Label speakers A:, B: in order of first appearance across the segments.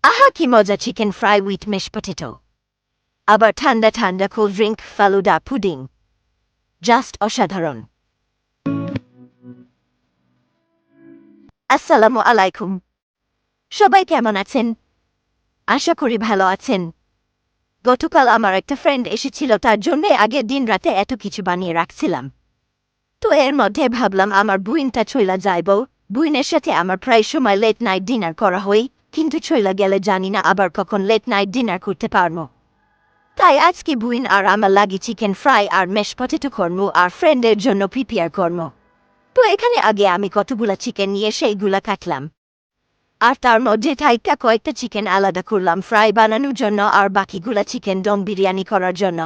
A: আহা কি মজা chicken fry with mesh potato, আবার ঠান্ডা ঠান্ডা cold drink, falooda, pudding, just অসাধারণ। আসসালামু আলাইকুম, সবাই কেমন আছেন? আশা করি ভালো আছেন। গতকাল আমার একটা ফ্রেন্ড এসেছিল, তার জন্য আগের দিন রাতে এত কিছু বানিয়ে রাখছিলাম। তো এর মধ্যে ভাবলাম আমার বুইনটা চইলা যাইব। বুইনের সাথে আমার প্রায় সময় লেট নাইট ডিনার করা হয়, কিন্তু চইলা গেলে জানি না আবার কখন লেট নাইট ডিনার করতে পারবো। তাই আজকে বুইন আর আমার লাগি চিকেন ফ্রাই আর মেশ পটেটো কর্ম আর ফ্রেন্ডের জন্য প্রিপেয়ার কর্ম। তো এখানে আগে আমি কতগুলা চিকেন নিয়ে সেইগুলা কাটলাম, আর তার মধ্যে থাইকা কয়েকটা চিকেন আলাদা করলাম ফ্রাই বানানোর জন্য আর বাকিগুলা চিকেন দম বিরিয়ানি করার জন্য।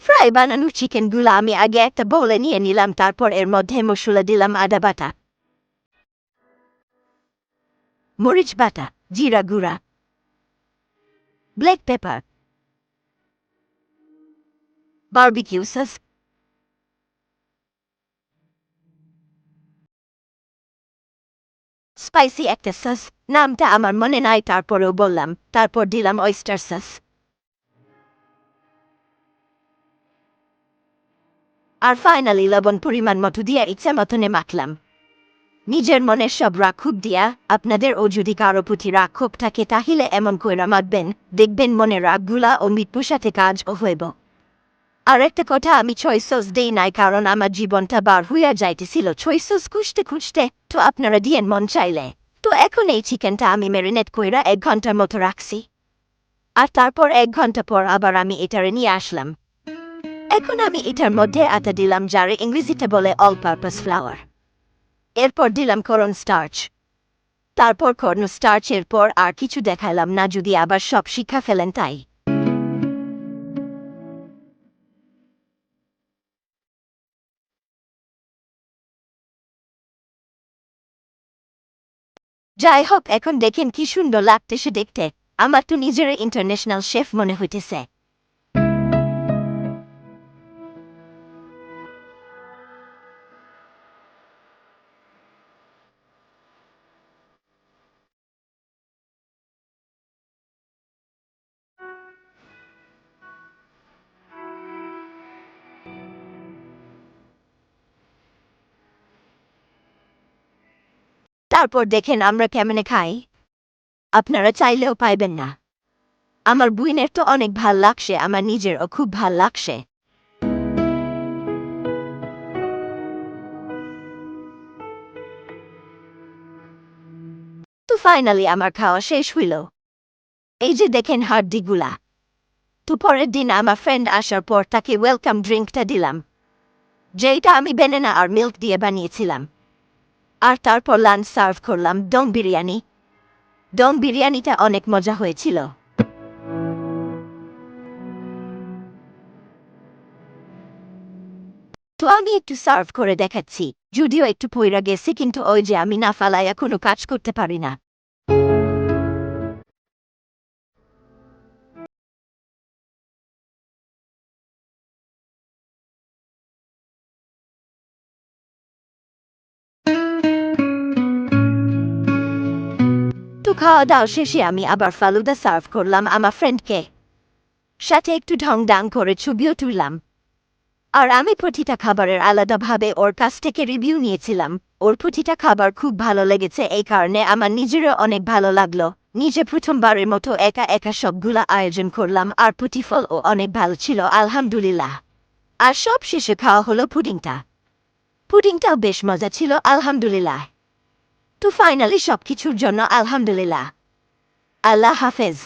A: ফ্রাই বানানোর চিকেনগুলো আমি আগে একটা বোলে নিয়ে নিলাম, তারপর এর মধ্যে মশলা দিলাম আদা বাটা, মরিচ বাটা, জিরা গুঁড়া, black pepper, barbecue sauce, spicy একটা সস, নামটা আমার মনে নাই তারপরেও বললাম, তারপর দিলাম অয়েস্টার সস, আর ফাইনালি লবণ পরিমাণ মতো দিয়ে ইচ্ছা মতনে মাখলাম। নিজের মনের সব রাক্ষোভ দিয়া, আপনাদের ও যদি কারো প্রতি রাক্ষোভ থাকে তাহলে এমন কইরা মাতবেন, দেখবেন মনের রাগগুলা ও মৃত্যুর সাথে কাজও হইব। আর একটা কথা, আমি ছয় সস দেই নাই কারণ আমার জীবনটা বার হইয়া যাইতেছিল ছয় সস খুঁজতে খুঁজতে, তো আপনারা দিয়েন মন চাইলে। তো এখন এই চিকেনটা আমি ম্যারিনেট কইরা 1 ঘন্টার মতো রাখছি, আর তারপর 1 ঘন্টা পর আবার আমি এটারে নিয়ে আসলাম। এখন আমি এটার মধ্যে আটা দিলাম, যারে ইংরেজিতে বলে অল পারপাস ফ্লাওয়ার। এরপর দিলাম কর্ন স্টার্চ, তারপর কর্ন স্টার্চের পর আর কিছু দেখাইলাম না, যদি আবার সব শিক্ষা ফেলেন তাই। যাই হোক, এখন দেখেন কি সুন্দর লাগতেছে দেখতে। আমার তো নিজের ইন্টারন্যাশনাল শেফ মনে হইতেছে। তারপর দেখেন আমরা কেমনে খাই, আপনারা চাইলেও পাইবেন না। আমার বুইনের তো অনেক ভাল লাগছে, আমার নিজেরও খুব ভাল লাগছে। তো ফাইনালি আমার খাওয়া শেষ হইল। এই যে দেখেন হাড্ডিগুলা। তো পরের দিন আমার ফ্রেন্ড আসার পর তাকে ওয়েলকাম ড্রিঙ্কটা দিলাম, যেটা আমি বেনানা আর মিল্ক দিয়ে বানিয়েছিলাম। আর তারপর লাঞ্চ সার্ভ করলাম দম বিরিয়ানি। দম বিরিয়ানিটা অনেক মজা হয়েছিল। তো আমি একটু সার্ভ করে দেখাচ্ছি, যদিও একটু পইরা গেছি, কিন্তু ওই যে আমি না ফালাইয়া কোনো কাজ করতে পারি না। তো খাওয়া দাওয়া শেষে আমি আবার ফালুদা সার্ভ করলাম আমার ফ্রেন্ডকে, সাথে একটু ঢং ডাং করে ছবিও তুললাম। আর আমি প্রতিটা খাবারের আলাদাভাবে ওর কাছ থেকে রিভিউ নিয়েছিলাম। ওর প্রতিটা খাবার খুব ভালো লেগেছে, এই কারণে আমার নিজেরও অনেক ভালো লাগলো। নিজে প্রথমবারের মতো একা একা সবগুলা আয়োজন করলাম, আর প্রতিফলও অনেক ভালো ছিল আলহামদুলিল্লাহ। আর সব শেষে খাওয়া হলো পুডিংটা। পুডিংটাও বেশ মজা ছিল আলহামদুলিল্লাহ। তো ফাইনালি সবকিছুর জন্য আলহামদুলিল্লাহ। আল্লাহ হাফেজ।